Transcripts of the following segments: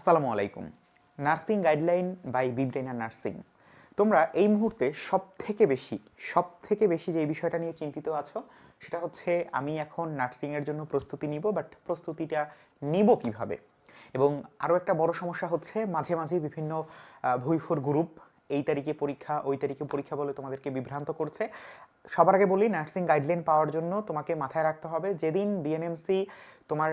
আসসালামু আলাইকুম। Nursing guideline by বিব্রেইনার নার্সিং। তোমরা এই মুহূর্তে সবথেকে বেশি যে বিষয়টা নিয়ে চিন্তিত আছো সেটা হচ্ছে আমি এখন নার্সিংয়ের জন্য প্রস্তুতি নিব, বাট প্রস্তুতিটা নিব কিভাবে। এবং আরও একটা বড় সমস্যা হচ্ছে মাঝে মাঝে বিভিন্ন ভুইফোর গ্রুপ এই তারিখে পরীক্ষা ওই তারিখে পরীক্ষা বলে তোমাদেরকে বিভ্রান্ত করছে। সবার আগে বলি, নার্সিং গাইডলাইন পাওয়ার জন্য তোমাকে মাথায় রাখতে হবে যেদিন বিএনএমসি তোমার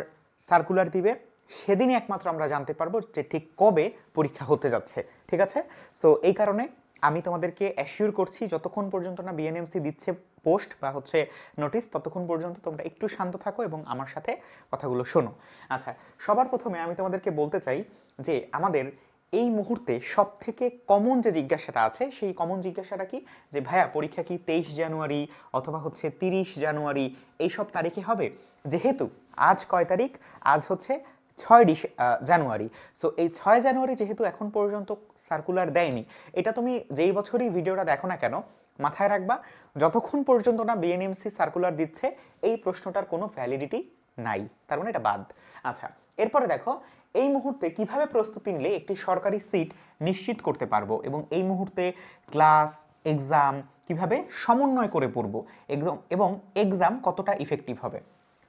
সার্কুলার দিবে সেদিনই একমাত্র আমরা জানতে পারবো যে ঠিক কবে পরীক্ষা হতে যাচ্ছে। ঠিক আছে? সো এই কারণে আমি তোমাদেরকে অ্যাসিওর করছি যতক্ষণ পর্যন্ত না বিএনএমসি দিচ্ছে পোস্ট বা হচ্ছে নোটিশ, ততক্ষণ পর্যন্ত তোমরা একটু শান্ত থাকো এবং আমার সাথে কথাগুলো শোনো। আচ্ছা, সবার প্রথমে আমি তোমাদেরকে বলতে চাই যে আমাদের এই মুহূর্তে সব থেকে কমন যে জিজ্ঞাসাটা আছে সেই কমন জিজ্ঞাসাটা কি, যে ভাইয়া পরীক্ষা কি 23 জানুয়ারি অথবা হচ্ছে 30 জানুয়ারি এইসব তারিখে হবে? যেহেতু আজ কয় তারিখ? আজ হচ্ছে 6 জানুয়ারি। সো এই 6 জানুয়ারি যেহেতু এখন পর্যন্ত সার্কুলার দেয়নি, এটা তুমি যেই বছরই ভিডিওটা দেখো না কেন মাথায় রাখবা, যতক্ষণ পর্যন্ত না বিএনএমসি সার্কুলার দিচ্ছে এই প্রশ্নটার কোনো ভ্যালিডিটি নাই, তার মানে এটা বাদ। আচ্ছা, এরপরে দেখো এই মুহূর্তে কিভাবে প্রস্তুতি নিলে একটি সরকারি সিট নিশ্চিত করতে পারবো এবং এই মুহূর্তে ক্লাস এক্সাম কিভাবে সমন্বয় করে পড়বো এবং এক্সাম কতটা ইফেক্টিভ হবে।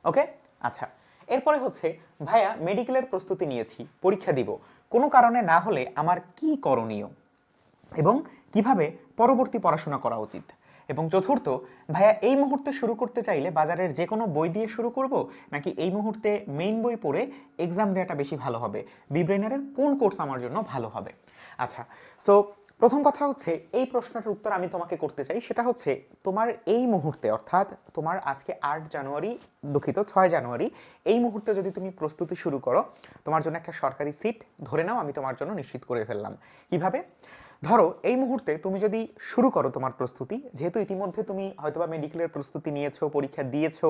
ওকে, আচ্ছা, এরপরে হচ্ছে ভাইয়া মেডিকেলের প্রস্তুতি নিয়েছি, পরীক্ষা দিব, কোনো কারণে না হলে আমার কি করণীয় এবং কিভাবে পরবর্তী পড়াশোনা করা উচিত। এবং চতুর্থ, ভাইয়া এই মুহূর্তে শুরু করতে চাইলে বাজারের যে কোনো বই দিয়ে শুরু করব নাকি এই মুহূর্তে মেইন বই পড়ে এক্সাম দেওয়াটা বেশি ভালো হবে, বিব্রেইনারের কোন কোর্স আমার জন্য ভালো হবে। আচ্ছা, সো প্রথম কথা হচ্ছে এই প্রশ্নটার উত্তর আমি তোমাকে করতে চাই, সেটা হচ্ছে তোমার এই মুহূর্তে অর্থাৎ তোমার আজকে 8 জানুয়ারি, দুঃখিত 6 জানুয়ারি, এই মুহূর্তে যদি তুমি প্রস্তুতি শুরু করো তোমার জন্য একটা সরকারি সিট ধরে নাও আমি তোমার জন্য নিশ্চিত করে ফেললাম। কিভাবে? ধরো এই মুহূর্তে তুমি যদি শুরু করো তোমার প্রস্তুতি, যেহেতু ইতিমধ্যে তুমি হয়তোবা মেডিকেলের প্রস্তুতি নিয়েছো, পরীক্ষা দিয়েছো,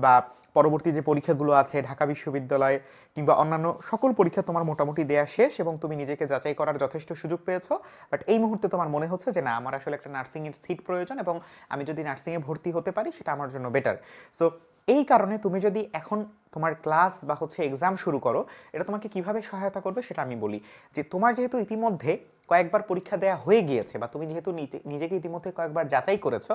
বা পরবর্তী যে পরীক্ষাগুলো আছে ঢাকা বিশ্ববিদ্যালয় কিংবা অন্যান্য সকল পরীক্ষা তোমার মোটামুটি দেয়া শেষ এবং তুমি নিজেকে যাচাই করার যথেষ্ট সুযোগ পেয়েছো, বাট এই মুহূর্তে তোমার মনে হচ্ছে যে না, আমার আসলে একটা নার্সিংয়ের সিট প্রয়োজন এবং আমি যদি নার্সিংয়ে ভর্তি হতে পারি সেটা আমার জন্য বেটার। সো এই কারণে তুমি যদি এখন তোমার ক্লাস বা হচ্ছে এক্সাম শুরু করো, এটা তোমাকে কিভাবে সহায়তা করবে সেটা আমি বলি। যে তোমার যেহেতু ইতিমধ্যে কয়েকবার পরীক্ষা দেওয়া হয়ে গিয়েছে বা তুমি যেহেতু নিজেকে ইতিমধ্যে কয়েকবার যাচাই করেছো,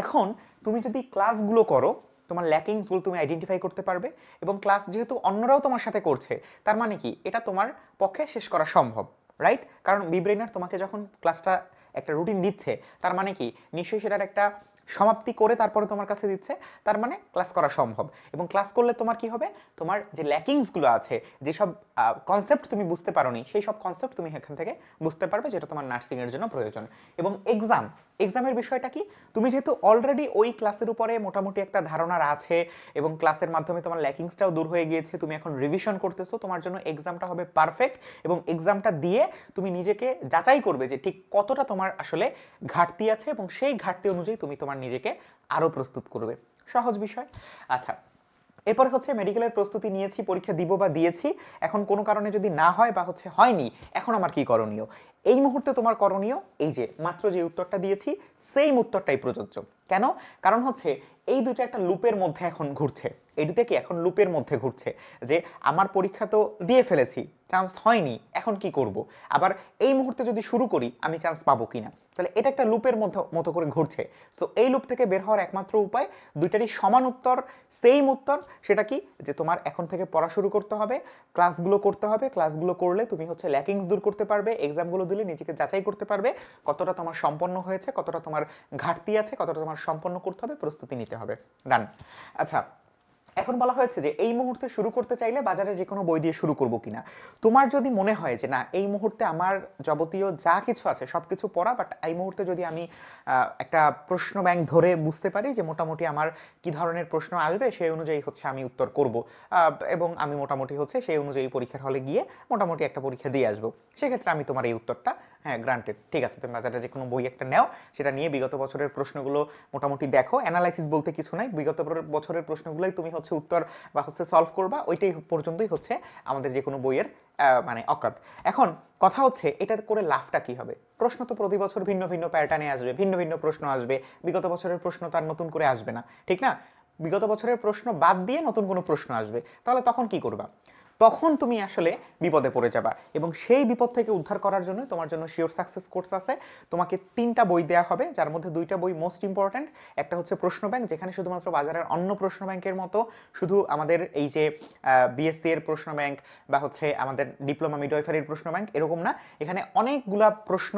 এখন তুমি যদি ক্লাসগুলো করো তোমার ল্যাকিংসগুলো তুমি আইডেন্টিফাই করতে পারবে এবং ক্লাস যেহেতু অন্যরাও তোমার সাথে করছে তার মানে কি এটা তোমার পক্ষে শেষ করা সম্ভব, রাইট? কারণ বিব্রেইনার তোমাকে যখন ক্লাসটা একটা রুটিন দিচ্ছে তার মানে কি নিশ্চয়ই সেটার একটা সমাপ্তি করে তারপরে তোমার কাছে দিচ্ছে, তার মানে ক্লাস করা সম্ভব। এবং ক্লাস করলে তোমার কি হবে, তোমার যে ল্যাকিংসগুলো আছে, যেসব কনসেপ্ট তুমি বুঝতে পারোনি সেই সব কনসেপ্ট তুমি এখান থেকে বুঝতে পারবে, যেটা তোমার নার্সিংয়ের জন্য প্রয়োজন। এবং এক্সামের বিষয়টা কি, তুমি যেহেতু অলরেডি ওই ক্লাসের উপরে মোটামুটি একটা ধারণার আছে এবং ক্লাসের মাধ্যমে তোমার ল্যাকিংসটাও দূর হয়ে গিয়েছে, তুমি এখন রিভিশন করতেছো, তোমার জন্য এক্সামটা হবে পারফেক্ট। এবং এক্সামটা দিয়ে তুমি নিজেকে যাচাই করবে যে ঠিক কতটা তোমার আসলে ঘাটতি আছে এবং সেই ঘাটতি অনুযায়ী তুমি তোমার নিজেকে আরও প্রস্তুত করবে। সহজ বিষয়। আচ্ছা, এরপরে হচ্ছে মেডিকেলের প্রস্তুতি নিয়েছি, পরীক্ষা দিব বা দিয়েছি, এখন কোনো কারণে যদি না হয় বা হচ্ছে হয়নি, এখন আমার কি করণীয়? এই মুহূর্তে তোমার করণীয় এই যে মাত্র যে উত্তরটা দিয়েছি সেই উত্তরটাই প্রযোজ্য। কেন? কারণ হচ্ছে এই দুটো একটা লুপের মধ্যে এখন ঘুরছে, এই দুটো কি এখন লুপের মধ্যে ঘুরছে, যে আমার পরীক্ষা তো দিয়ে ফেলেছি, চান্স হয়নি, এখন কি করব, আবার এই মুহূর্তে যদি শুরু করি আমি চান্স পাবো কিনা, তাহলে এটা একটা লুপের মতো করে ঘুরছে। সো এই লুপ থেকে বের হওয়ার একমাত্র উপায় দুইটারই সমান উত্তর, সেম উত্তর, সেটা কি, যে তোমার এখন থেকে পড়া শুরু করতে হবে, ক্লাসগুলো করতে হবে, ক্লাসগুলো করলে তুমি হচ্ছে ল্যাকিংস দূর করতে পারবে, এক্সামগুলো দিলে নিজেকে যাচাই করতে পারবে কতটা তোমার সম্পন্ন হয়েছে, কতটা তোমার ঘাটতি আছে, কতটা তোমার সম্পন্ন করতে হবে, প্রস্তুতি নিতে হবে। ডান। আচ্ছা, এখন বলা হয়েছে যে এই মুহূর্তে শুরু করতে চাইলে বাজারে যে কোনো বই দিয়ে শুরু করব কিনা। তোমার যদি মনে হয় যে না, এই মুহূর্তে আমার যাবতীয় যা কিছু আছে সব কিছু পড়া, বাট এই মুহূর্তে যদি আমি একটা প্রশ্ন ব্যাংক ধরে বুঝতে পারি যে মোটামুটি আমার কি ধরনের প্রশ্ন আসবে সেই অনুযায়ী হচ্ছে আমি উত্তর করব, এবং আমি মোটামুটি হচ্ছে সেই অনুযায়ী পরীক্ষার হলে গিয়ে মোটামুটি একটা পরীক্ষা দিয়ে আসবো, সেক্ষেত্রে আমি তোমার এই উত্তরটা, হ্যাঁ গ্রান্টেড, ঠিক আছে, তুমি বাজারে যে কোনো বই একটা নাও, সেটা নিয়ে বিগত বছরের প্রশ্নগুলো মোটামুটি দেখো, অ্যানালাইসিস বলতে কিছু নাই, বিগত বছরের প্রশ্নগুলোই তুমি হচ্ছে উত্তর বা হচ্ছে সলভ করবা, ওইটাই পর্যন্তই হচ্ছে আমাদের যে কোনো বইয়ের মানে অকাত। এখন কথা হচ্ছে এটা করে লাভটা কি হবে? প্রশ্ন তো প্রতি বছর ভিন্ন ভিন্ন প্যাটার্নে আসবে, ভিন্ন ভিন্ন প্রশ্ন আসবে, বিগত বছরের প্রশ্ন তার নতুন করে আসবে না, ঠিক না? বিগত বছরের প্রশ্ন বাদ দিয়ে নতুন কোনো প্রশ্ন আসবে, তাহলে তখন কি করবা? তখন তুমি আসলে বিপদে পড়ে যাবা। এবং সেই বিপদ থেকে উদ্ধার করার জন্য তোমার জন্য শিওর সাকসেস কোর্স আছে। তোমাকে 3টা বই দেওয়া হবে, যার মধ্যে 2টা বই মোস্ট ইম্পর্ট্যান্ট। একটা হচ্ছে প্রশ্ন ব্যাংক, যেখানে শুধুমাত্র বাজারের অন্য প্রশ্ন ব্যাংকের মতো শুধু আমাদের এই যে বিএসসি এর প্রশ্ন ব্যাংক বা হচ্ছে আমাদের ডিপ্লোমা মিডওয়াইফারির প্রশ্ন ব্যাংক এরকম না, এখানে অনেকগুলা প্রশ্ন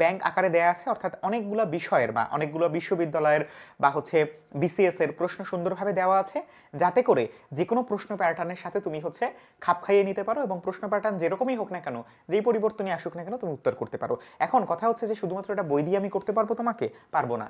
ব্যাংক আকারে দেয়া আছে, অর্থাৎ অনেকগুলো বিষয়ের বা অনেকগুলো বিশ্ববিদ্যালয়ের বা হচ্ছে বিসিএস এর প্রশ্ন সুন্দরভাবে দেওয়া আছে, যাতে করে যে কোনো প্রশ্ন প্যাটার্নের সাথে তুমি হচ্ছে খাপ খাইয়ে নিতে পারো এবং প্রশ্ন প্যাটার্ন যেরকমই হোক না কেন, যেই পরিবর্তনই আসুক না কেন, তুমি উত্তর করতে পারো। এখন কথা হচ্ছে যে শুধুমাত্র এটা বই দিয়ে আমি করতে পারবো তোমাকে? পারবো না।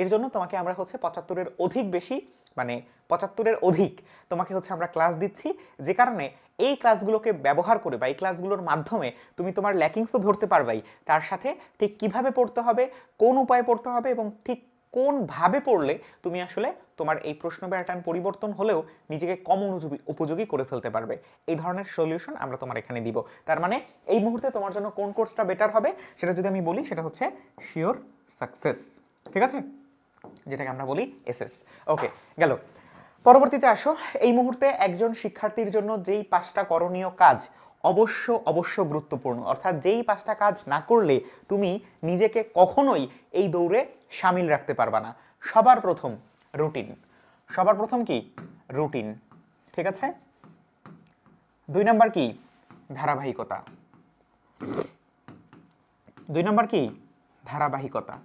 এর জন্য তোমাকে আমরা হচ্ছে 75-এর অধিক বেশি, মানে 75-এর অধিক তোমাকে হচ্ছে আমরা ক্লাস দিচ্ছি, যে কারণে এই ক্লাসগুলোকে ব্যবহার করে বা এই ক্লাসগুলোর মাধ্যমে তুমি তোমার ল্যাকিংসও ধরতে পারবাই, তার সাথে ঠিক কিভাবে পড়তে হবে, কোন উপায়ে পড়তে হবে এবং ঠিক কোনভাবে পড়লে তুমি আসলে তোমার এই প্রশ্ন প্যাটার্ন পরিবর্তন হলেও নিজেকে কম উপযোগী করে ফেলতে পারবে। এই ধরনের সলিউশন আমরা তোমার এখানে দিব। তার মানে এই মুহূর্তে তোমার জন্য কোন কোর্সটা বেটার হবে সেটা যদি আমি বলি, সেটা হচ্ছে শিওর সাকসেস, ঠিক আছে, যেটাকে আমরা বলি এসএস। ওকে, গেল। পরবর্তীতে আসো, এই মুহূর্তে একজন শিক্ষার্থীর জন্য যেই 5টা করণীয় কাজ অবশ্য গুরুত্বপূর্ণ, অর্থাৎ যেই 5টা কাজ না করলে তুমি নিজেকে কখনোই এই দৌড়ে সামিল রাখতে পারবা না। সবার প্রথম রুটিন। সবার প্রথম কি? রুটিন, ঠিক আছে। 2 নাম্বার কি? ধারাবাহিকতা। 2 নাম্বার কি? ধারাবাহিকতা।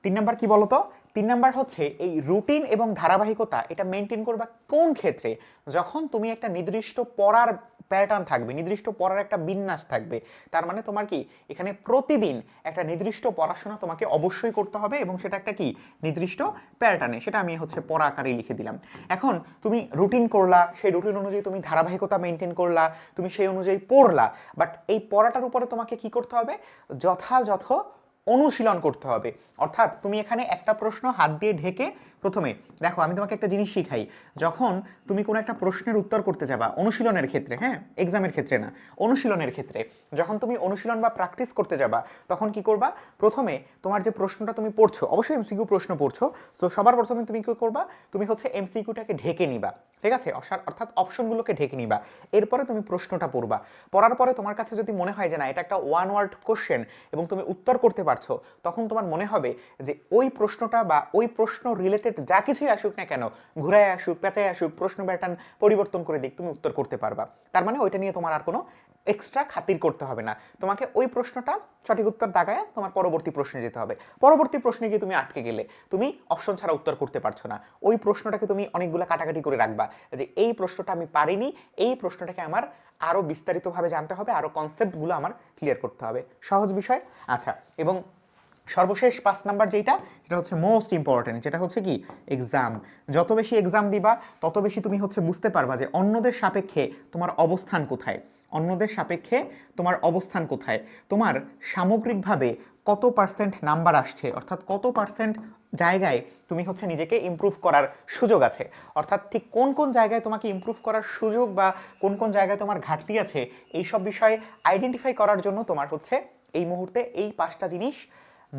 3 নাম্বার কি বলতো? 3 নাম্বার হচ্ছে এই রুটিন এবং ধারাবাহিকতা, এটা মেনটেন করবা কোন ক্ষেত্রে? যখন তুমি একটা নির্দিষ্ট পড়ার প্যাটার্ন থাকবে, নির্দিষ্ট পড়ার একটা বিন্যাস থাকবে। তার মানে তোমার কি এখানে প্রতিদিন একটা নির্দিষ্ট পড়াশোনা তোমাকে অবশ্যই করতে হবে এবং সেটা একটা কি নির্দিষ্ট প্যাটার্নে, সেটা আমি হচ্ছে পড়া আকারে লিখে দিলাম। এখন তুমি রুটিন করলা, সেই রুটিন অনুযায়ী তুমি ধারাবাহিকতা মেনটেন করলা, তুমি সেই অনুযায়ী পড়লা, বাট এই পড়াটার উপরে তোমাকে কি করতে হবে? যথাযথ অনুশীলন করতে হবে। অর্থাৎ তুমি এখানে একটা প্রশ্ন হাত দিয়ে ঢেকে প্রথমে দেখো, আমি তোমাকে একটা জিনিস শিখাই, যখন তুমি কোনো একটা প্রশ্নের উত্তর করতে যাবা অনুশীলনের ক্ষেত্রে, হ্যাঁ, এক্সামের ক্ষেত্রে না, অনুশীলনের ক্ষেত্রে যখন তুমি অনুশীলন বা প্র্যাকটিস করতে যাবা, তখন কি করবা? প্রথমে তোমার যে প্রশ্নটা তুমি পড়ছো, অবশ্যই এমসিকিউ প্রশ্ন পড়ছো, সো সবার প্রথমে তুমি কি করবা? তুমি হচ্ছে এমসিকিউটাকে ঢেকে নিবা, ঠিক আছে, অর্থাৎ অপশনগুলোকে ঢেকে নিবা। এরপরে তুমি প্রশ্নটা পড়বা। পড়ার পরে তোমার কাছে যদি মনে হয় যে না, এটা একটা ওয়ান ওয়ার্ড কোশ্চেন এবং তুমি উত্তর করতে পারছো, তখন তোমার মনে হবে যে ওই প্রশ্নটা বা ওই প্রশ্ন রিলেটেড যা কিছুই আসুক না কেন, ঘুরায় আসুক, পেঁচায় আসুক, প্রশ্ন প্যাটার্ন পরিবর্তন করে দিক, তুমি উত্তর করতে পারবা। তার মানে ওইটা নিয়ে তোমার আর কোনো এক্সট্রা খাতির করতে হবে না। তোমাকে ওই প্রশ্নটা সঠিক উত্তর দাগায় তোমার পরবর্তী প্রশ্নে যেতে হবে। পরবর্তী প্রশ্নে গিয়ে তুমি আটকে গেলে, তুমি অপশন ছাড়া উত্তর করতে পারছো না, ওই প্রশ্নটাকে তুমি অনেকগুলো কাটাকাটি করে রাখবা যে এই প্রশ্নটা আমি পারিনি, এই প্রশ্নটাকে আমার আরো বিস্তারিতভাবে জানতে হবে, আরো কনসেপ্টগুলো আমার ক্লিয়ার করতে হবে। সহজ বিষয়। আচ্ছা, এবং সর্বশেষ 5 নাম্বার যেটা, সেটা হচ্ছে মোস্ট ইম্পর্টেন্ট, যেটা হচ্ছে কি এক্সাম। যত বেশি এক্সাম দিবা তত বেশি তুমি হচ্ছে বুঝতে পারবা যে অন্যদের সাপেক্ষে তোমার অবস্থান কোথায়, অন্যদের সাপেক্ষে তোমার অবস্থান কোথায়, তোমার সামগ্রিকভাবে কত পার্সেন্ট নাম্বার আসছে, অর্থাৎ কত পার্সেন্ট জায়গায় তুমি হচ্ছে নিজেকে ইমপ্রুভ করার সুযোগ আছে, অর্থাৎ ঠিক কোন কোন জায়গায় তোমাকে ইমপ্রুভ করার সুযোগ বা কোন কোন জায়গায় তোমার ঘাটতি আছে, এই সব বিষয়ে আইডেন্টিফাই করার জন্য তোমার হচ্ছে এই মুহূর্তে এই 5টা জিনিস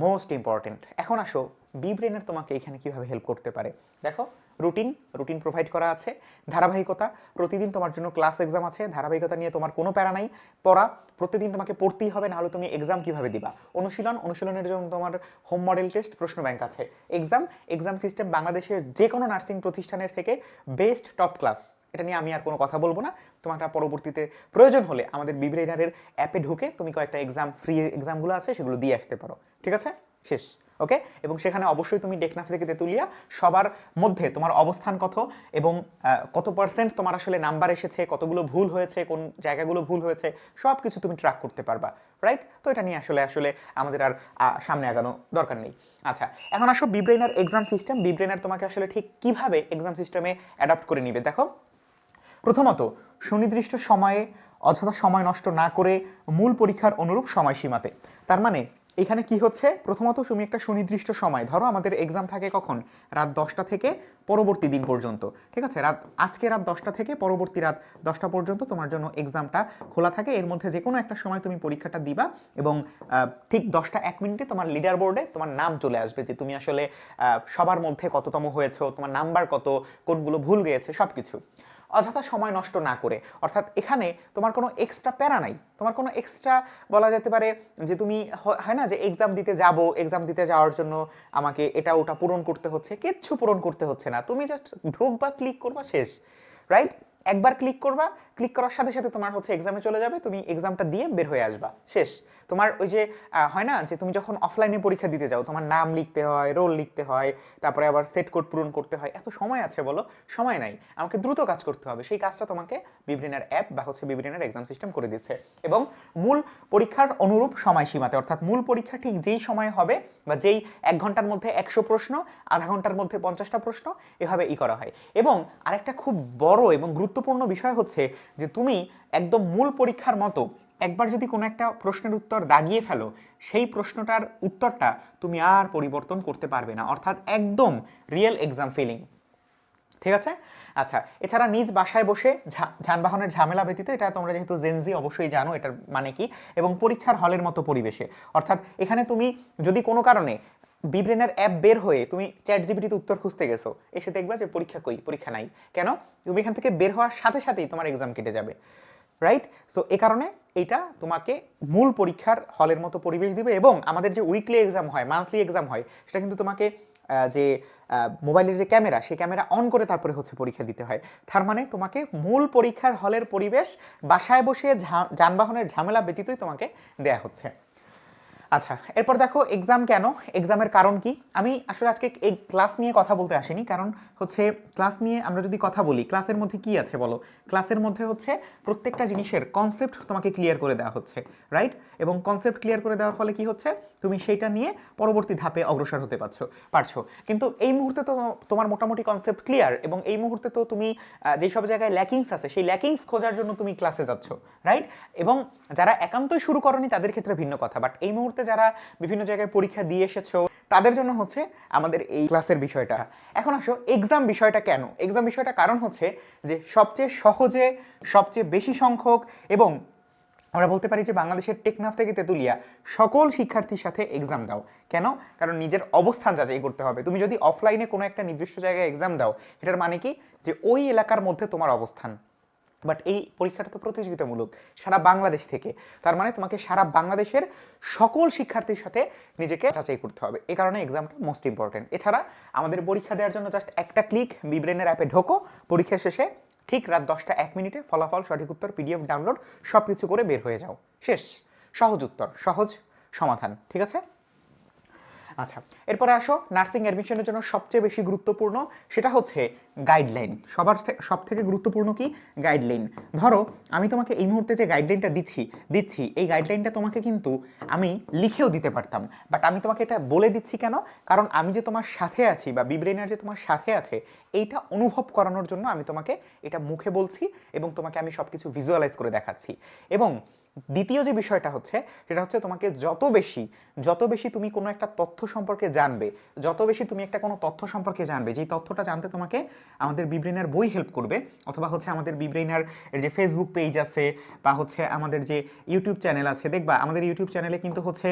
মোস্ট ইম্পর্টেন্ট। এখন আসো বি ব্রেনের তোমাকে এখানে কিভাবে হেল্প করতে পারে। দেখো, রুটিন প্রোভাইড করা আছে, ধারাবাহিকতা, প্রতিদিন তোমার জন্য ক্লাস এক্সাম আছে, ধারাবাহিকতা নিয়ে তোমার কোনো প্যারা নাই, পড়া প্রতিদিন তোমাকে পড়তেই হবে, নাহলে তুমি এক্সাম কিভাবে দিবা, অনুশীলনের জন্য তোমার হোম মডেল টেস্ট, প্রশ্ন ব্যাংক আছে, এক্সাম সিস্টেম বাংলাদেশের যে কোনো নার্সিং প্রতিষ্ঠানের থেকে বেস্ট টপ ক্লাস। এটা নিয়ে আমি আর কোনো কথা বলবো না, তোমার পরবর্তীতে প্রয়োজন হলে আমাদের বিব্রেইনারের অ্যাপে ঢুকে তুমি কয়েকটা এক্সাম, ফ্রি এক্সামগুলো আছে সেগুলো দিয়ে আসতে পারো, ঠিক আছে, শেষ। ওকে, এবং সেখানে অবশ্যই তুমি টেকনাফ থেকে তেতুলিয়া সবার মধ্যে তোমার অবস্থান কত এবং কত পার্সেন্ট তোমার আসলে নাম্বার এসেছে, কতগুলো ভুল হয়েছে, কোন জায়গাগুলো ভুল হয়েছে, সব কিছু তুমি ট্র্যাক করতে পারবা, রাইট? তো এটা নিয়ে আসলে আমাদের আর সামনে আগানো দরকার নেই। আচ্ছা, এখন আসো বিব্রেইনার এক্সাম সিস্টেম। বিব্রেইনার তোমাকে আসলে ঠিক কিভাবে এক্সাম সিস্টেমে অ্যাডাপ্ট করে নিবে। দেখো, প্রথমত সুনির্দিষ্ট সময়ে অযথা সময় নষ্ট না করে মূল পরীক্ষার অনুরূপ সময়সীমাতে। তার মানে এখানে কি হচ্ছে, প্রথমত তুমি একটা সুনির্দিষ্ট সময় ধরো, আমাদের এক্সাম থাকে কখন, রাত 10টা থেকে পরবর্তী দিন পর্যন্ত, ঠিক আছে, আজকে রাত 10টা থেকে পরবর্তী রাত 10টা পর্যন্ত তোমার জন্য এক্সামটা খোলা থাকে। এর মধ্যে যে কোনো একটা সময় তুমি পরীক্ষাটা দিবা এবং ঠিক 10টা 1 মিনিটে তোমার লিডার বোর্ডে তোমার নাম চলে আসবে যে তুমি আসলে সবার মধ্যে কততম হয়েছো, তোমার নাম্বার কত, কোনগুলো ভুল গিয়েছে, সব কিছু। অযথা সময় নষ্ট না করে, অর্থাৎ এখানে তোমার কোনো এক্সট্রা প্যারা নাই, তোমার কোনো এক্সট্রা বলা যেতে পারে যে তুমি হয় না যে এক্সাম দিতে যাব, এক্সাম দিতে যাওয়ার জন্য আমাকে এটা ওটা পূরণ করতে হচ্ছে, কিচ্ছু পূরণ করতে হচ্ছে না, তুমি জাস্ট ঢুকবা, ক্লিক করবা, শেষ, রাইট? একবার ক্লিক করবা, ক্লিক করার সাথে সাথে তোমার হচ্ছে এক্সামে চলে যাবে, তুমি এক্সামটা দিয়ে বের হয়ে আসবা, শেষ। তোমার ওই যে হয় না যে তুমি যখন অফলাইনে পরীক্ষা দিতে যাও, তোমার নাম লিখতে হয়, রোল লিখতে হয়, তারপরে আবার সেট কোড পূরণ করতে হয়, এত সময় আছে বলো? সময় নাই, আমাকে দ্রুত কাজ করতে হবে, সেই কাজটা তোমাকে বিব্রেনার অ্যাপ বা হচ্ছে বিব্রেনার এক্সাম সিস্টেম করে দিচ্ছে। এবং মূল পরীক্ষার অনুরূপ সময়সীমাতে, অর্থাৎ মূল পরীক্ষা ঠিক যেই সময় হবে বা যেই 1 ঘন্টার মধ্যে 100 প্রশ্ন, আধা ঘন্টার মধ্যে 50টা প্রশ্ন, এভাবে করা হয়। এবং আরেকটা খুব বড় এবং গুরুত্বপূর্ণ বিষয় হচ্ছে যে তুমি একদম মূল পরীক্ষার মতো একবার যদি কোনো একটা প্রশ্নের উত্তর দাগিয়ে ফেলো, সেই প্রশ্নটার উত্তরটা তুমি আর পরিবর্তন করতে পারবে না, অর্থাৎ একদম রিয়েল এক্সাম ফিলিং, ঠিক আছে? আচ্ছা, এছাড়া নিজ বাসায় বসে যানবাহনের ঝামেলা ব্যতীত, এটা তোমরা যেহেতু জেনজি অবশ্যই জানো এটার মানে কি, এবং পরীক্ষার হলের মতো পরিবেশে, অর্থাৎ এখানে তুমি যদি কোনো কারণে বিব্রেনের অ্যাপ বের হয়ে তুমি চ্যাট জিপিটিতে উত্তর খুঁজতে গেছো, এসে দেখবা যে পরীক্ষা কই, পরীক্ষা নাই, কেন? তুমি এখান থেকে বের হওয়ার সাথে সাথেই তোমার এক্সাম কেটে যাবে, রাইট? সো এ কারণে এইটা তোমাকে মূল পরীক্ষার হলের মতো পরিবেশ দিবে। এবং আমাদের যে উইকলি এক্সাম হয়, মান্থলি এক্সাম হয়, সেটা কিন্তু তোমাকে যে মোবাইলের যে ক্যামেরা, সেই ক্যামেরা অন করে তারপরে হচ্ছে পরীক্ষা দিতে হয়। তার মানে তোমাকে মূল পরীক্ষার হলের পরিবেশ বাসায় বসে যানবাহনের ঝামেলা ব্যতীতই তোমাকে দেয়া হচ্ছে। আচ্ছা, এরপর দেখো এক্সাম কেন, এক্সামের কারণ কি। আমি আসলে আজকে এই ক্লাস নিয়ে কথা বলতে আসিনি, কারণ হচ্ছে ক্লাস নিয়ে আমরা যদি কথা বলি, ক্লাসের মধ্যে কি আছে বলো? ক্লাসের মধ্যে হচ্ছে প্রত্যেকটা জিনিসের কনসেপ্ট তোমাকে ক্লিয়ার করে দেওয়া হচ্ছে, রাইট? এবং কনসেপ্ট ক্লিয়ার করে দেওয়ার ফলে কি হচ্ছে, তুমি সেইটা নিয়ে পরবর্তী ধাপে অগ্রসর হতে পারছো। কিন্তু এই মুহূর্তে তো তোমার মোটামুটি কনসেপ্ট ক্লিয়ার, এবং এই মুহূর্তে তো তুমি যেসব জায়গায় ল্যাকিংস আছে, সেই ল্যাকিংস খোঁজার জন্য তুমি ক্লাসে যাচ্ছ, রাইট? এবং যারা একান্তই শুরু করনি তাদের ক্ষেত্রে ভিন্ন কথা, বাট এই মুহূর্তে যারা বিভিন্ন জায়গায় পরীক্ষা দিয়ে এসেছো, তাদের জন্য হচ্ছে আমাদের এই ক্লাসের বিষয়টা। এখন আসো এক্সাম বিষয়টা কেন। এক্সাম বিষয়টা কারণ হচ্ছে যে সবচেয়ে সহজে, সবচেয়ে বেশি সংখ্যক, এবং আমরা বলতে পারি যে বাংলাদেশের টেকনাফ থেকে তেতুলিয়া সকল শিক্ষার্থীর সাথে এক্সাম দাও। কেন? কারণ নিজের অবস্থান যাচাই করতে হবে। তুমি যদি অফলাইনে কোনো একটা নির্দিষ্ট জায়গায় এক্সাম দাও, এটার মানে কি যে ওই এলাকার মধ্যে তোমার অবস্থান, বাট এই পরীক্ষাটা তো প্রতিযোগিতামূলক সারা বাংলাদেশ থেকে, তার মানে তোমাকে সারা বাংলাদেশের সকল শিক্ষার্থীর সাথে নিজেকে যাচাই করতে হবে। এই কারণে এক্সামটা মোস্ট ইম্পর্টেন্ট। এছাড়া আমাদের পরীক্ষা দেওয়ার জন্য জাস্ট একটা ক্লিক, বিব্রেনের অ্যাপে ঢোকো, পরীক্ষা শেষে ঠিক রাত 10টা 1 মিনিটে ফলাফল, সঠিক উত্তর, পিডিএফ ডাউনলোড সব কিছু করে বের হয়ে যাও, শেষ। সহজ উত্তর, সহজ সমাধান, ঠিক আছে? আচ্ছা, এরপরে আসো নার্সিং অ্যাডমিশনের জন্য সবচেয়ে বেশি গুরুত্বপূর্ণ, সেটা হচ্ছে গাইডলাইন। সব থেকে গুরুত্বপূর্ণ কি? গাইডলাইন। ধরো আমি তোমাকে এই মুহূর্তে যে গাইডলাইনটা দিচ্ছি, এই গাইডলাইনটা তোমাকে কিন্তু আমি লিখেও দিতে পারতাম, বাট আমি তোমাকে এটা বলে দিচ্ছি কেন? কারণ আমি যে তোমার সাথে আছি, বা বিব্রেনার যে তোমার সাথে আছে, এইটা অনুভব করানোর জন্য আমি তোমাকে এটা মুখে বলছি, এবং তোমাকে আমি সব কিছু ভিজুয়ালাইজ করে দেখাচ্ছি। এবং দ্বিতীয় যে বিষয়টা হচ্ছে, সেটা হচ্ছে তোমাকে যত বেশি তুমি কোনো একটা তথ্য সম্পর্কে জানবে, যত বেশি তুমি একটা কোনো তথ্য সম্পর্কে জানবে, যেই তথ্যটা জানতে তোমাকে আমাদের বিব্রেনার বই হেল্প করবে, অথবা হচ্ছে আমাদের বিব্রেনার যে ফেসবুক পেজ আছে, বা হচ্ছে আমাদের যে ইউটিউব চ্যানেল আছে, দেখবা আমাদের ইউটিউব চ্যানেলে কিন্তু হচ্ছে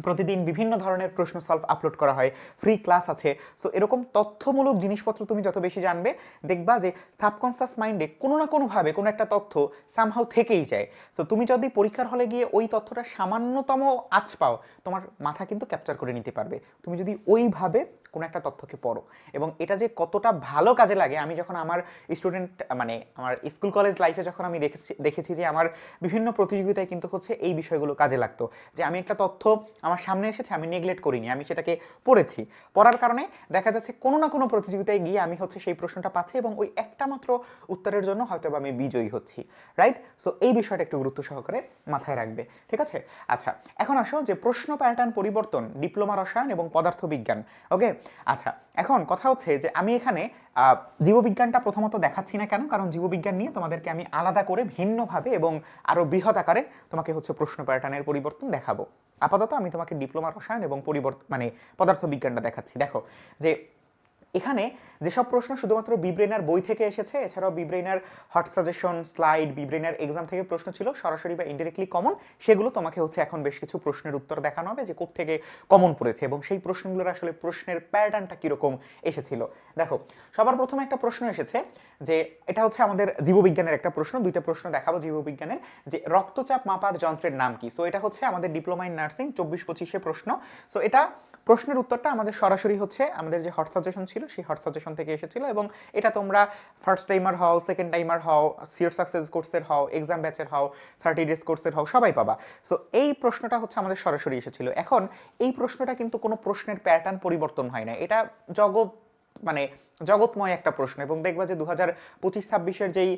প্রতিদিন বিভিন্ন ধরনের প্রশ্ন সলভ আপলোড করা হয়, ফ্রি ক্লাস আছে। সো এরকম তথ্যমূলক জিনিসপত্র তুমি যত বেশি জানবে, দেখবা যে সাবকনসিয়াস মাইন্ডে কোনো না কোনোভাবে কোনো একটা তথ্য সামহাও থেকেই যায়। তো তুমি যদি পরীক্ষার হলে গিয়ে ওই তথ্যটা সামান্যতম আঁচ পাও, তোমার মাথা কিন্তু ক্যাপচার করে নিতে পারবে, তুমি যদি ওইভাবে কোনো একটা তথ্যকে পড়ো। এবং এটা যে কতটা ভালো কাজে লাগে, আমি যখন আমার স্টুডেন্ট, মানে আমার স্কুল কলেজ লাইফে যখন আমি দেখেছি যে আমার বিভিন্ন প্রতিযোগিতায় কিন্তু হচ্ছে এই বিষয়গুলো কাজে লাগতো, যে আমি একটা তথ্য আমার সামনে এসেছে, আমি নেগলেক্ট করিনি, আমি সেটাকে পড়েছি, পড়ার কারণে দেখা যাচ্ছে কোনো না কোনো প্রতিযোগিতায় গিয়ে আমি হচ্ছে সেই প্রশ্নটা পাচ্ছি, এবং ওই একটা মাত্র উত্তরের জন্য হয়তো আমি বিজয়ী হচ্ছি, রাইট? সো এই বিষয়টা একটু গুরুত্ব সহকারে মাথায় রাখবে, ঠিক আছে? আচ্ছা, এখন আসো যে প্রশ্ন প্যাটার্ন পরিবর্তন, ডিপ্লোমা রসায়ন এবং পদার্থবিজ্ঞান। ওকে, আচ্ছা, এখন কথা হচ্ছে যে আমি এখানে জীববিজ্ঞানটা প্রথমত দেখাচ্ছি না কেন, কারণ জীববিজ্ঞান নিয়ে তোমাদেরকে আমি আলাদা করে ভিন্নভাবে এবং আরো বৃহৎ আকারে তোমাকে হচ্ছে প্রশ্ন প্যাটার্নের পরিবর্তন দেখাবো। আপাতত আমি তোমাকে ডিপ্লোমা রসায়ন এবং মানে পদার্থবিজ্ঞানটা দেখাচ্ছি। দেখো যে এখানে যেসব প্রশ্ন শুধুমাত্র বিব্রেনার বই থেকে এসেছে, এছাড়াও বিব্রেনার হট সাজেশন স্লাইড, বিব্রেনার এক্সাম থেকে প্রশ্ন ছিল সরাসরি বা ইনডাইরেক্টলি কমন, সেগুলো তোমাকে হচ্ছে এখন বেশ কিছু প্রশ্নের উত্তর দেখানো হবে যে কোত্থেকে কমন পড়েছে এবং সেই প্রশ্নগুলোর আসলে প্রশ্নের প্যাটার্নটা কিরকম এসেছিল। দেখো সবার প্রথমে একটা প্রশ্ন এসেছে যে এটা হচ্ছে আমাদের জীববিজ্ঞানের একটা প্রশ্ন, দুইটা প্রশ্ন দেখাবো জীববিজ্ঞানের, যে রক্তচাপ মাপার যন্ত্রের নাম কি। সো এটা হচ্ছে আমাদের ডিপ্লোমা ইন নার্সিং 24-25 প্রশ্ন। সো এটা প্রশ্নের উত্তরটা আমাদের সরাসরি হচ্ছে আমাদের যে হট সাজেশন ছিল সেই হট সাজেশন থেকে এসেছিল, এবং এটা তোমরা ফার্স্ট টাইমার হও, সেকেন্ড টাইমার হও, সিওর সাকসেস কোর্সের হও, এক্সাম ব্যাচের হও, 30 ডেজ কোর্সের হও, সবাই পাবা। সো এই প্রশ্নটা হচ্ছে আমাদের সরাসরি এসেছিল। এখন এই প্রশ্নটা কিন্তু কোনো প্রশ্নের প্যাটার্ন পরিবর্তন হয় না, এটা মানে জগৎময় একটা প্রশ্ন, এবং দেখবা যে 2025-26 যেই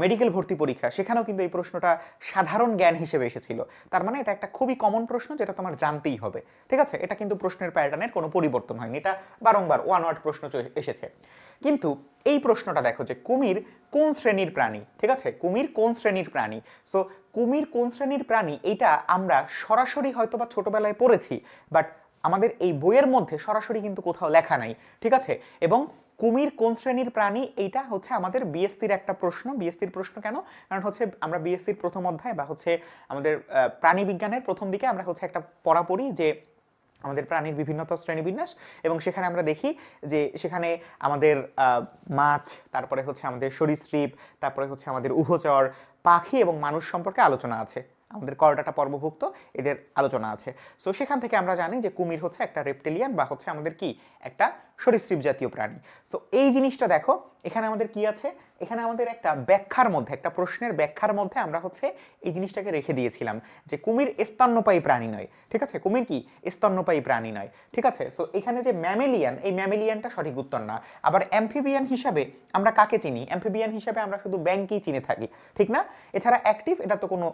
মেডিকেল ভর্তি পরীক্ষা সেখানেও কিন্তু এই প্রশ্নটা সাধারণ জ্ঞান হিসেবে এসেছিল। তার মানে এটা একটা খুবই কমন প্রশ্ন যেটা তোমার জানতেই হবে, ঠিক আছে? এটা কিন্তু প্রশ্নের প্যাটার্নের কোনো পরিবর্তন হয়নি, এটা বারংবার ওয়ান ওয়ার্ড প্রশ্ন এসেছে। কিন্তু এই প্রশ্নটা দেখো যে কুমির কোন শ্রেণীর প্রাণী, ঠিক আছে? কুমির কোন শ্রেণীর প্রাণী। সো কুমির কোন শ্রেণীর প্রাণী এইটা আমরা সরাসরি হয়তো বা ছোটবেলায় পড়েছি, বাট আমাদের এই বইয়ের মধ্যে সরাসরি কিন্তু কোথাও লেখা নাই, ঠিক আছে? এবং কুমির কোন শ্রেণীর প্রাণী এইটা হচ্ছে আমাদের বিএসসির একটা প্রশ্ন। বিএসসির প্রশ্ন কেন? কারণ হচ্ছে আমরা বিএসসির প্রথম অধ্যায় বা হচ্ছে আমাদের প্রাণী বিজ্ঞানের প্রথম দিকে আমরা হচ্ছে একটা পড়া পড়ি যে আমাদের প্রাণীর বিভিন্নতা শ্রেণীবিন্যাস, এবং সেখানে আমরা দেখি যে সেখানে আমাদের মাছ, তারপরে হচ্ছে আমাদের সরীসৃপ, তারপরে হচ্ছে আমাদের উভচর, পাখি এবং মানুষ সম্পর্কে আলোচনা আছে, আমাদের করডাটা পর্বভুক্ত এদের আলোচনা আছে। সো সেখান থেকে আমরা জানি যে কুমির হচ্ছে একটা রেপ্টিলিয়ান বা হচ্ছে আমাদের কি একটা সরীসৃপ জাতীয় প্রাণী। সো এই জিনিসটা দেখো এখানে আমাদের কি আছে, এখানে আমাদের একটা ব্যাখ্যার মধ্যে, একটা প্রশ্নের ব্যাখ্যার মধ্যে আমরা হচ্ছে এই জিনিসটাকে রেখে দিয়েছিলাম যে কুমির স্তন্যপায়ী প্রাণী নয়, ঠিক আছে? কুমির কি স্তন্যপায়ী প্রাণী নয়, ঠিক আছে? সো এখানে যে ম্যামেলিয়ান, এই ম্যামেলিয়ানটা সঠিক উত্তর না। আবার অ্যাম্ফিবিয়ান হিসাবে আমরা কাকে চিনি? অ্যাম্ফিবিয়ান হিসাবে আমরা শুধু ব্যাংকই চিনে থাকি, ঠিক না? এছাড়া অ্যাক্টিভ এটা তো কোনো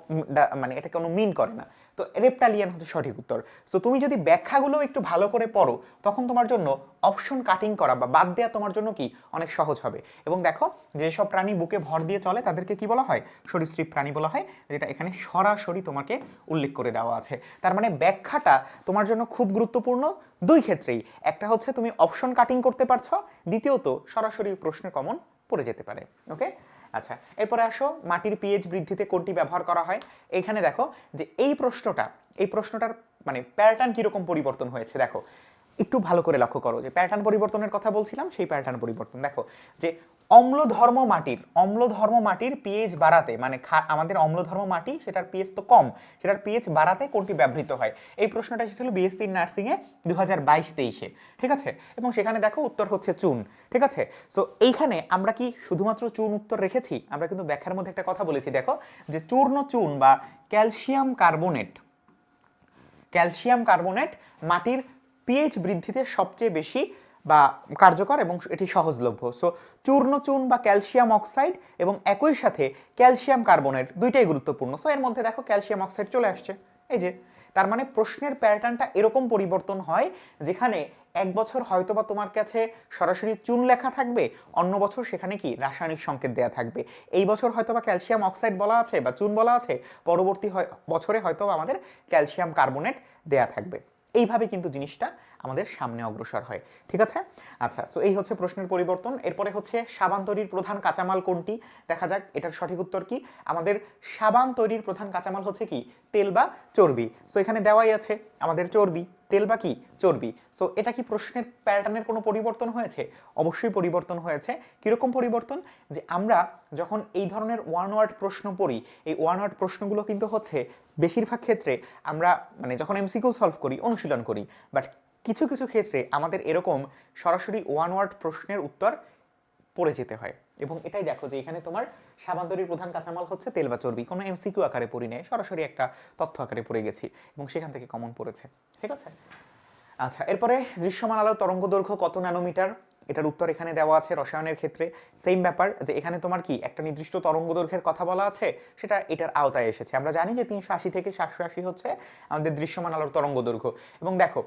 মানে এটা কোনো মিন করে না। তো রেপ্টালিয়ান হচ্ছে সঠিক উত্তর। সো তুমি যদি ব্যাখ্যাগুলো একটু ভালো করে পড়ো তখন তোমার জন্য অপশন কাটিং করা বা বাদ দেওয়া তোমার জন্য কি অনেক সহজ হবে। এবং দেখো যেসব প্রাণী বুকে ভর দিয়ে চলে তাদেরকে কি বলা হয়? সরীসৃপ প্রাণী বলা হয়, যেটা এখানে সরাসরি তোমাকে উল্লেখ করে দেওয়া আছে। তার মানে ব্যাখ্যাটা তোমার জন্য খুব গুরুত্বপূর্ণ দুই ক্ষেত্রেই। একটা হচ্ছে তুমি অপশন কাটিং করতে পারছো, দ্বিতীয়ত সরাসরি প্রশ্নে কমন পড়ে যেতে পারে। ওকে, আচ্ছা এরপরে আসো মাটির পিএইচ বৃদ্ধিতে কোনটি ব্যবহার করা হয়। এইখানে দেখো যে এই প্রশ্নটার মানে প্যাটার্ন কিরকম পরিবর্তন হয়েছে দেখো, একটু ভালো করে লক্ষ্য করো যে প্যাটার্ন পরিবর্তনের কথা বলছিলাম, সেই প্যাটার্ন পরিবর্তন দেখো যে অম্লধর্ম মাটির পিএইচ বাড়াতে, মানে আমাদের অম্লধর্ম মাটি সেটার পিএইচ তো কম, সেটার পিএইচ বাড়াতে কোনটি ব্যবহৃত হয়। এই প্রশ্নটা এসেছিল বিএসসি নার্সিং এ 2022-23-এ, ঠিক আছে? এবং সেখানে দেখো উত্তর হচ্ছে চুন, ঠিক আছে? সো এইখানে আমরা কি শুধুমাত্র চুন উত্তর রেখেছি? আমরা কিন্তু ব্যাখ্যার মধ্যে একটা কথা বলেছি দেখো যে চূর্ণ চুন বা ক্যালসিয়াম কার্বনেট মাটির পিএইচ বৃদ্ধিতে সবচেয়ে বেশি বা কার্যকর এবং এটি সহজলভ্য। সো চূর্ণ চুন বা ক্যালসিয়াম অক্সাইড এবং একই সাথে ক্যালসিয়াম কার্বনেট দুইটাই গুরুত্বপূর্ণ। সো এর মধ্যে দেখো ক্যালসিয়াম অক্সাইড চলে আসছে, এই যে। তার মানে প্রশ্নের প্যাটার্নটা এরকম পরিবর্তন হয় যেখানে এক বছর হয়তোবা তোমার কাছে সরাসরি চুন লেখা থাকবে, অন্য বছর সেখানে কি রাসায়নিক সংকেত দেয়া থাকবে। এই বছর হয়তোবা ক্যালসিয়াম অক্সাইড বলা আছে বা চুন বলা আছে, পরবর্তী বছরে হয়তোবা আমাদের ক্যালসিয়াম কার্বনেট দেয়া থাকবে। এইভাবে কিন্তু জিনিসটা আমাদের সামনে অগ্রসর হয়, ঠিক আছে? আচ্ছা, সো এই হচ্ছে প্রশ্নের পরিবর্তন। এরপরে হচ্ছে সাবান তৈরির প্রধান কাঁচামাল কোনটি? দেখা যাক এটার সঠিক উত্তর কি। আমাদের সাবান তৈরির প্রধান কাঁচামাল হচ্ছে কি তেল বা চর্বি। সো এখানে দেওয়াই আছে আমাদের চর্বি, তেল বা কি চর্বি। সো এটা কি প্রশ্নের প্যাটার্নের কোনো পরিবর্তন হয়েছে? অবশ্যই পরিবর্তন হয়েছে। কিরকম পরিবর্তন? যে আমরা যখন এই ধরনের ওয়ান ওয়ার্ড প্রশ্ন পড়ি, এই ওয়ান ওয়ার্ড প্রশ্নগুলো কিন্তু হচ্ছে বেশিরভাগ ক্ষেত্রে আমরা মানে যখন এমসিকিউ সলভ করি, অনুশীলন করি, বাট কিছু কিছু ক্ষেত্রে আমাদের এরকম সরাসরি ওয়ান ওয়ার্ড প্রশ্নের উত্তর পড়ে যেতে হয়। এবং এটাই দেখো যে এখানে তোমার সাবান তৈরির প্রধান কাঁচামাল হচ্ছে তেল বা চর্বি, কোনো এমসিকিউ আকারে পড়ি নাই, সরাসরি একটা তথ্য আকারে পড়ে গেছি এবং সেখান থেকে কমন পড়েছে, ঠিক আছে? আচ্ছা এরপরে দৃশ্যমান আলোর তরঙ্গ দৈর্ঘ্য কত ন্যানোমিটার? এটার উত্তর এখানে দেওয়া আছে। রসায়নের ক্ষেত্রে সেম ব্যাপার, যে এখানে তোমার কি একটা নির্দিষ্ট তরঙ্গ দৈর্ঘ্যের কথা বলা আছে, সেটা এটার আওতায় এসেছে। আমরা জানি যে 380 থেকে 780 হচ্ছে আমাদের দৃশ্যমান আলোর তরঙ্গ দৈর্ঘ্য। এবং দেখো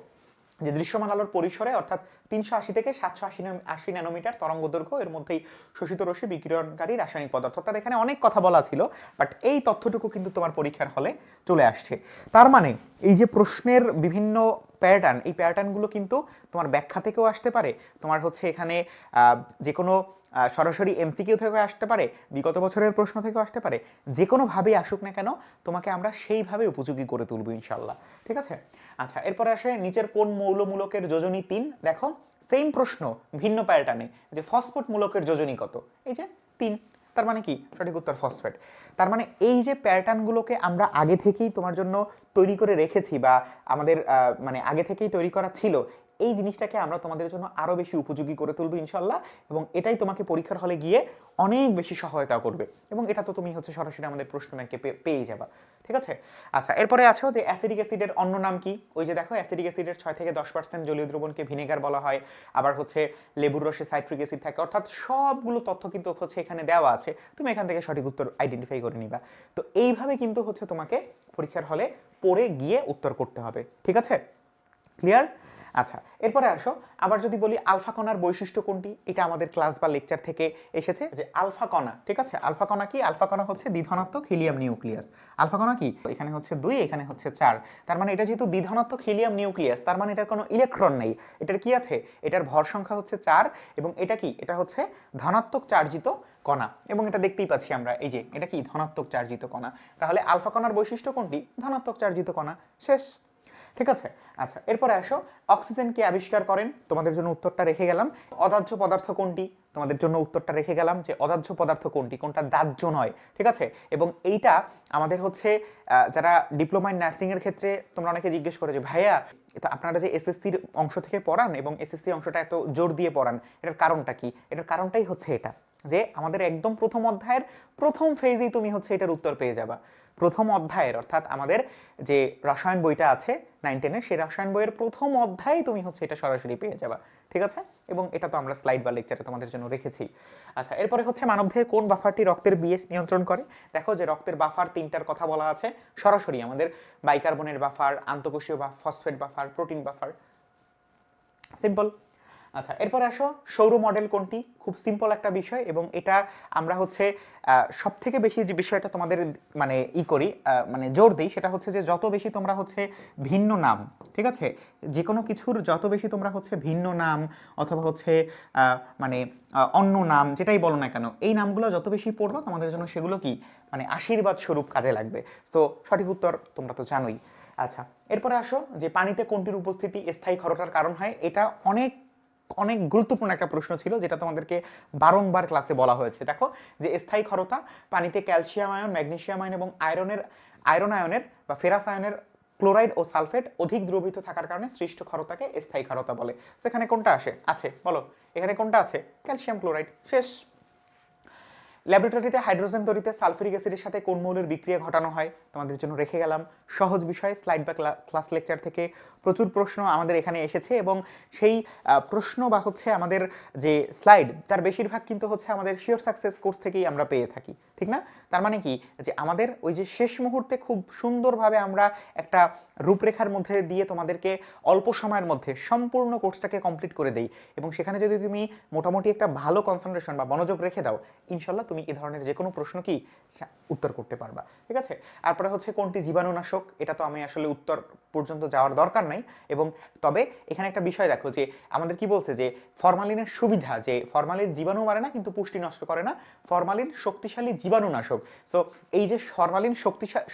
যে দৃশ্যমান আলোর পরিসরে অর্থাৎ 380 থেকে 780 ন্যানোমিটার তরঙ্গ দৈর্ঘ্য, এর মধ্যেই শোষিত রশ্মি বিকিরণকারী রাসায়নিক পদার্থ। অর্থাৎ এখানে অনেক কথা বলা ছিল, বাট এই তথ্যটুকু কিন্তু তোমার পরীক্ষার হলে চলে আসছে। তার মানে এই যে প্রশ্নের বিভিন্ন প্যাটার্ন, এই প্যাটার্নগুলো কিন্তু তোমার ব্যাখ্যা থেকেও আসতে পারে, তোমার হচ্ছে এখানে যে কোনো সরাসরি এমসিকিউ থেকে আসতে পারে, বিগত বছরের প্রশ্ন থেকেও আসতে পারে, যে কোনোভাবেই আসুক না কেন তোমাকে আমরা সেইভাবে উপযোগী করে তুলব ইনশাল্লাহ। ঠিক আছে? আচ্ছা, এরপরে আসে নিচের কোন মৌলমূলকের যোজনী 3। দেখো সেম প্রশ্ন ভিন্ন প্যাটার্নে, যে ফসফেট মূলকের যোজনী কত, এই যে 3। তার মানে কি? সঠিক উত্তর ফসফেট। তার মানে এই যে প্যাটার্নগুলোকে আমরা আগে থেকেই তোমার জন্য তৈরি করে রেখেছি, বা আমাদের মানে আগে থেকেই তৈরি করা ছিল, এই জিনিসটাকে আমরা তোমাদের জন্য আরো বেশি উপযোগী করে তুলবো ইনশাল্লাহ, এবং এটাই তোমাকে পরীক্ষার হলে গিয়ে অনেক বেশি সহায়তা করবে, এবং এটা তো তুমি হচ্ছে সরাসরি আমাদের প্রশ্ন ব্যাংকে পেয়ে যাবা। ঠিক আছে? আচ্ছা, এরপরে আছো যে অ্যাসিডিক অ্যাসিডের অন্য নাম কি? ওই যে দেখো অ্যাসিডিক অ্যাসিডের 6 থেকে 10% জলীয় দ্রবণকে ভিনেগার বলা হয়, আবার হচ্ছে লেবুর রসে সাইট্রিক অ্যাসিড থাকে, অর্থাৎ সবগুলো তথ্য কিন্তু হচ্ছে এখানে দেওয়া আছে, তুমি এখান থেকে সঠিক উত্তর আইডেন্টিফাই করে নিবা। তো এইভাবে কিন্তু হচ্ছে তোমাকে পরীক্ষার হলে পড়ে গিয়ে উত্তর করতে হবে। ঠিক আছে? ক্লিয়ার? আচ্ছা, এরপরে আসো, আবার যদি বলি আলফা কণার বৈশিষ্ট্য কোনটি, এটা আমাদের ক্লাস বা লেকচার থেকে এসেছে, যে আলফা কণা। ঠিক আছে? আলফা কণা কি? আলফা কণা হচ্ছে দ্বিধনাত্মক হিলিয়াম নিউক্লিয়াস। আলফা কণা কি? এখানে হচ্ছে 2, এখানে হচ্ছে 4। তার মানে এটা যেহেতু দ্বিধনাত্মক হিলিয়াম নিউক্লিয়াস, তার মানে এটার কোনো ইলেকট্রন নেই। এটার কি আছে? এটার ভর সংখ্যা হচ্ছে 4, এবং এটা কি? এটা হচ্ছে ধনাত্মক চার্জিত কণা, এবং এটা দেখতেই পাচ্ছি আমরা, এই যে এটা কি? ধনাত্মক চার্জিত কণা। তাহলে আলফা কণার বৈশিষ্ট্য কোনটি? ধনাত্মক চার্জিত কণা। শেষ। ঠিক আছে? আচ্ছা, এরপরে আসো, অক্সিজেন কে আবিষ্কার করেন? তোমাদের জন্য উত্তরটা রেখে গেলাম। অদাহ্য পদার্থ কোনটি? তোমাদের জন্য উত্তরটা রেখে গেলাম, যে অদাহ্য পদার্থ কোনটি, কোনটা দাহ্য নয়। ঠিক আছে? এবং এইটা আমাদের হচ্ছে যারা ডিপ্লোমা ইন নার্সিং এর ক্ষেত্রে তোমরা অনেকে জিজ্ঞেস করে যে ভাইয়া, এটা আপনারা যে এসএসসির অংশ থেকে পড়ান এবং এসএসসি অংশটা এত জোর দিয়ে পড়ান, এটার কারণটা কি? এটার কারণটাই হচ্ছে এটা, যে আমাদের একদম প্রথম অধ্যায়ের প্রথম ফেজেই তুমি হচ্ছে এটার উত্তর পেয়ে যাবা। প্রথম অধ্যায়ের, অর্থাৎ আমাদের যে রসায়ন বইটা আছে 9-10-এর, সেই রসায়ন বইয়ের প্রথম অধ্যায়ে তুমি হচ্ছে এটা সরাসরি পেয়ে যাবা। ঠিক আছে? এবং এটা তো আমরা স্লাইড বা লেকচারে তোমাদের জন্য রেখেছি। আচ্ছা, এরপরে হচ্ছে মানবদেহের কোন বাফারটি রক্তের বিএস নিয়ন্ত্রণ করে? দেখো যে রক্তের বাফার 3টার কথা বলা আছে সরাসরি, আমাদের বাইকার্বনের বাফার, আন্তঃকোষীয় বা phosphate buffer, protein buffer. Simple. আচ্ছা, এরপরে আসো, সৌর মডেল কোনটি? খুব সিম্পল একটা বিষয়, এবং এটা আমরা হচ্ছে সব থেকে বেশি যে বিষয়টা তোমাদের মানে করি, মানে জোর দিই, সেটা হচ্ছে যে যত বেশি তোমরা হচ্ছে ভিন্ন নাম, ঠিক আছে, যে কোনো কিছুর যত বেশি তোমরা হচ্ছে ভিন্ন নাম অথবা হচ্ছে মানে অন্য নাম যেটাই বলো না কেন, এই নামগুলো যত বেশি পড়বো তোমাদের জন্য সেগুলো কি মানে আশীর্বাদ স্বরূপ কাজে লাগবে। তো সঠিক উত্তর তোমরা তো জানোই। আচ্ছা, এরপরে আসো, যে পানিতে কোনটির উপস্থিতি স্থায়ী ক্ষরতার কারণ হয়? এটা অনেক অনেক গুরুত্বপূর্ণ একটা প্রশ্ন ছিল, যেটা তোমাদেরকে বারংবার ক্লাসে বলা হয়েছে। দেখো যে স্থায়ী ক্ষরতা, পানিতে ক্যালসিয়াম আয়ন, ম্যাগনেসিয়াম আয়ন এবং আয়রন আয়নের বা ফেরাস আয়নের ক্লোরাইড ও সালফেট অধিক দ্রবীভূত থাকার কারণে সৃষ্ট ক্ষরতাকে স্থায়ী ক্ষরতা বলে। সেখানে কোনটা আছে বলো, এখানে কোনটা আছে? Calcium chloride. শেষ। ল্যাবরেটরিতে হাইড্রোজেন তৈরিতে সালফিউরিক অ্যাসিডের সাথে কোন মৌলের বিক্রিয়া ঘটানো হয়? তোমাদের জন্য রেখে গেলাম। সহজ বিষয়, স্লাইড বা ক্লাস লেকচার থেকে প্রচুর প্রশ্ন আমাদের এখানে এসেছে, এবং সেই প্রশ্ন বা হচ্ছে আমাদের যে স্লাইড, তার বেশিরভাগ কিন্তু হচ্ছে আমাদের শিওর সাকসেস কোর্স থেকেই আমরা পেয়ে থাকি, ঠিক না? তার মানে কি, যে আমাদের ওই যে শেষ মুহূর্তে খুব সুন্দরভাবে আমরা একটা রূপরেখার মধ্যে দিয়ে তোমাদেরকে অল্প সময়ের মধ্যে সম্পূর্ণ কোর্সটাকে কমপ্লিট করে দেই, এবং সেখানে যদি তুমি মোটামুটি একটা ভালো কনসেন্ট্রেশন বা মনোযোগ রেখে দাও, ইনশাল্লাহ তুমি এই ধরনের যে কোনো প্রশ্ন কি উত্তর করতে পারবা। ঠিক আছে? তারপরে হচ্ছে কোনটি জীবাণুনাশক? এটা তো আমি আসলে উত্তর পর্যন্ত যাওয়ার দরকার নাই, এবং তবে এখানে একটা বিষয় দেখো, যে আমাদের কি বলছে, যে ফরমালিনের সুবিধা, যে ফরমালিন জীবাণু মারে না কিন্তু পুষ্টি নষ্ট করে না, ফরমালিন শক্তিশালী জীবাণুনাশক। সো এই যে ফরমালিন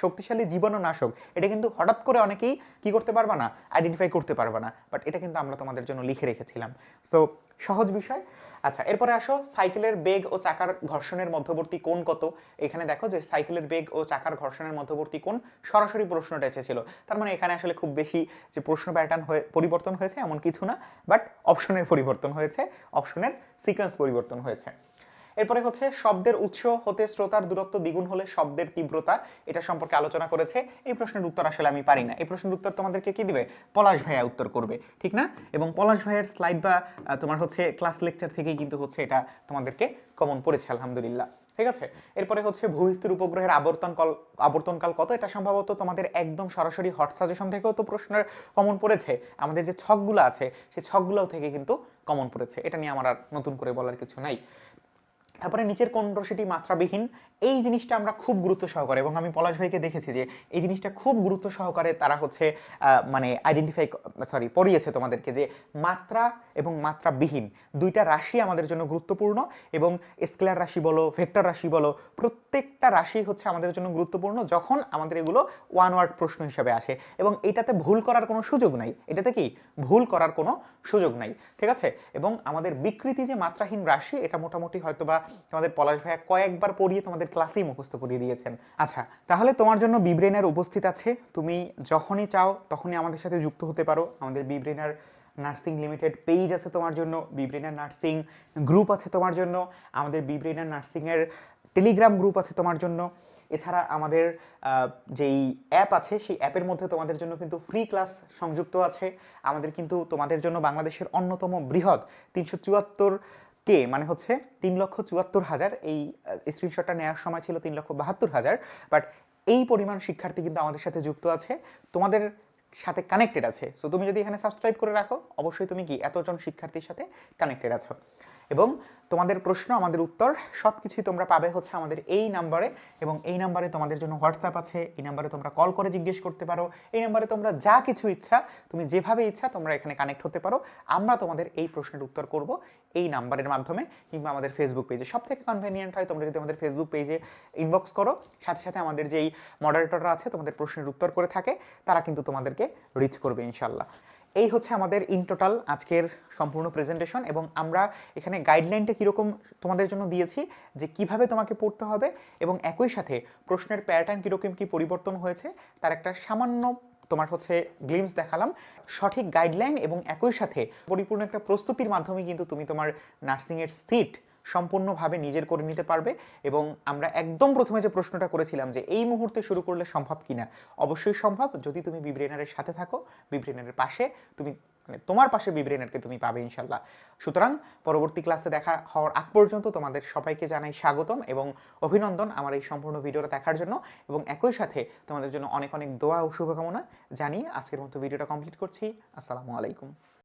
শক্তিশালী জীবাণুনাশক, এটা কিন্তু হঠাৎ করে অনেকেই কি করতে পারবা না, আইডেন্টিফাই করতে পারবা না, বাট এটা কিন্তু আমরা তোমাদের জন্য লিখে রেখেছিলাম। সো সহজ বিষয়। আচ্ছা, এরপরে আসো, সাইকেলের বেগ ও চাকার ঘর্ষণের মধ্যবর্তী কোণ কত? এখানে দেখো যে সাইকেলের বেগ ও চাকার ঘর্ষণের মধ্যবর্তী কোণ, সরাসরি প্রশ্নটা এসেছিল। তার মানে এখানে আসলে খুব বেশি যে প্রশ্ন প্যাটার্ন পরিবর্তন হয়েছে এমন কিছু না, বাট অপশনের পরিবর্তন হয়েছে, অপশনের সিকোয়েন্স পরিবর্তন হয়েছে। এরপরে হচ্ছে শব্দের উৎস হতে শ্রোতার দূরত্ব দ্বিগুণ হলে শব্দের তীব্রতা, এটা সম্পর্কে আলোচনা করেছে। এই প্রশ্নের উত্তর আসলে আমি পারি না, এই প্রশ্নের উত্তর তোমাদেরকে কি দিবে? পলাশ ভাইয়া উত্তর করবে, ঠিক না? এবং পলাশ ভাইয়ের স্লাইড বা তোমার হচ্ছে ক্লাস লেকচার থেকেই কিন্তু হচ্ছে এটা তোমাদেরকে কমন পড়েছে আলহামদুলিল্লাহ। ঠিক আছে। এরপরে হচ্ছে ভূস্থির উপগ্রহের আবর্তনকাল কত, এটা সম্ভবত তোমাদের একদম সরাসরি হট সাজেশন থেকেও তো প্রশ্নের কমন পড়েছে, আমাদের যে ছকগুলো আছে সেই ছকগুলো থেকে কিন্তু কমন পড়েছে, এটা নিয়ে আমার আর নতুন করে বলার কিছু নাই। তারপরে নিচের কোন রাশিটি মাত্রাবিহীন, এই জিনিসটা আমরা খুব গুরুত্ব সহকারে, এবং আমি পলাশ ভাইকে দেখেছি যে এই জিনিসটা খুব গুরুত্ব সহকারে তারা হচ্ছে মানে পড়িয়েছে তোমাদেরকে, যে মাত্রা এবং মাত্রাবিহীন দুইটা রাশি আমাদের জন্য গুরুত্বপূর্ণ, এবং স্কেলার রাশি বলো, ভেক্টর রাশি বলো, প্রত্যেকটা রাশি হচ্ছে আমাদের জন্য গুরুত্বপূর্ণ যখন আমাদের এগুলো ওয়ান ওয়ার্ড প্রশ্ন হিসাবে আসে, এবং এটাতে ভুল করার কোনো সুযোগ নাই, এটাতে কি ভুল করার কোনো সুযোগ নাই, ঠিক আছে। এবং আমাদের বিকৃতি যে মাত্রাহীন রাশি, এটা মোটামুটি হয়তোবা তোমাদের পলাশ ভাইয়া কয়েকবার পড়িয়ে তোমাদের ক্লাসেই মুখস্থ করিয়ে দিয়েছেন। আচ্ছা, তাহলে তোমার জন্য বিব্রেনার উপস্থিত আছে, তুমি যখনই চাও তখনই আমাদের সাথে যুক্ত হতে পারো। আমাদের বিব্রেনার নার্সিং লিমিটেড পেজ আছে তোমার জন্য, বিব্রেনার নার্সিং গ্রুপ আছে তোমার জন্য, আমাদের বিব্রেনার নার্সিংয়ের টেলিগ্রাম গ্রুপ আছে তোমার জন্য। এছাড়া আমাদের যেই অ্যাপ আছে সেই অ্যাপের মধ্যে তোমাদের জন্য কিন্তু ফ্রি ক্লাস সংযুক্ত আছে। আমাদের কিন্তু তোমাদের জন্য বাংলাদেশের অন্যতম বৃহৎ 374K, মানে হচ্ছে 3,74,000, এই স্ক্রিনশটটা নেওয়ার সময় ছিল 3,72,000, বাট এই পরিমাণ শিক্ষার্থী কিন্তু আমাদের সাথে যুক্ত আছে, তোমাদের সাথে কানেক্টেড আছে। সো তুমি যদি এখানে সাবস্ক্রাইব করে রাখো, অবশ্যই তুমি কি এতজন শিক্ষার্থীর সাথে কানেক্টেড আছো। এবং তোমাদের প্রশ্ন, আমাদের উত্তর সব কিছুই তোমরা পাবে হচ্ছে আমাদের এই নাম্বারে, এবং এই নাম্বারে তোমাদের জন্য হোয়াটসঅ্যাপ আছে, এই নাম্বারে তোমরা কল করে জিজ্ঞেস করতে পারো, এই নাম্বারে তোমরা যা কিছু ইচ্ছা, তুমি যেভাবে ইচ্ছা তোমরা এখানে কানেক্ট হতে পারো। আমরা তোমাদের এই প্রশ্নের উত্তর করব এই নাম্বারের মাধ্যমে, কিংবা আমাদের ফেসবুক পেজে। সব থেকে কনভেনিয়েন্ট হয় তোমরা যদি আমাদের ফেসবুক পেজে ইনবক্স করো, সাথে সাথে আমাদের যেই মডারেটররা আছে তোমাদের প্রশ্নের উত্তর করে থাকে, তারা কিন্তু তোমাদেরকে রিচ করবে ইনশাল্লাহ। এই হচ্ছে আমাদের ইন টোটাল আজকের সম্পূর্ণ প্রেজেন্টেশন, এবং আমরা এখানে গাইডলাইনটা কীরকম তোমাদের জন্য দিয়েছি, যে কিভাবে তোমাকে পড়তে হবে, এবং একই সাথে প্রশ্নের প্যাটার্ন কীরকম কী পরিবর্তন হয়েছে তার একটা সামান্য তোমার হচ্ছে গ্লিমস দেখালাম। সঠিক গাইডলাইন এবং একই সাথে পরিপূর্ণ একটা প্রস্তুতির মাধ্যমে কিন্তু তুমি তোমার নার্সিংয়ের সিট সম্পূর্ণভাবে নিজের করে নিতে পারবে। এবং আমরা একদম প্রথমে যে প্রশ্নটা করেছিলাম যে এই মুহূর্তে শুরু করলে সম্ভব কিনা, অবশ্যই সম্ভব যদি তুমি বিব্রেনারের সাথে থাকো, বিব্রেনারের পাশে তুমি, মানে তোমার পাশে বিব্রেনারকে তুমি পাবে ইনশাল্লাহ। সুতরাং পরবর্তী ক্লাসে দেখা হওয়ার আগ পর্যন্ত তোমাদের সবাইকে জানাই স্বাগতম এবং অভিনন্দন আমার এই সম্পূর্ণ ভিডিওটা দেখার জন্য, এবং একই সাথে তোমাদের জন্য অনেক অনেক দোয়া ও শুভকামনা জানিয়ে আজকের মতো ভিডিওটা কমপ্লিট করছি। আসসালামু আলাইকুম।